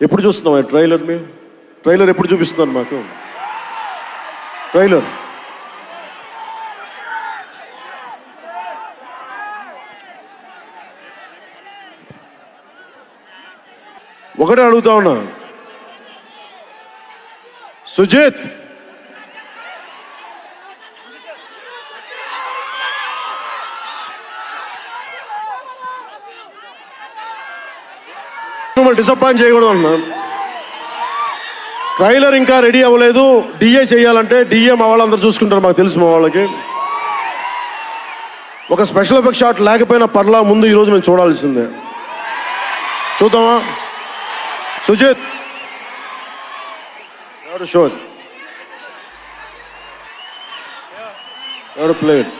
ఎప్పుడు చూస్తున్నాం ట్రైలర్? మేము ట్రైలర్ ఎప్పుడు చూపిస్తున్నారు మాకు? ట్రైలర్ ఒకటే అడుగుతా ఉన్నా, సుజిత్ డిసప్పాయింట్ చేయకూడదు అన్నా. ట్రైలర్ ఇంకా రెడీ అవ్వలేదు, డిఏ చేయాలంటే డిఏ మా వాళ్ళందరూ చూసుకుంటారు, మాకు తెలుసు. మా వాళ్ళకి ఒక స్పెషల్ ఎఫెక్ట్ షాట్ లేకపోయినా పర్లా, ముందు ఈరోజు మేము చూడాల్సిందే. చూద్దామా? సుజిత్ ఎవరు షో ఎవరు ప్లేట్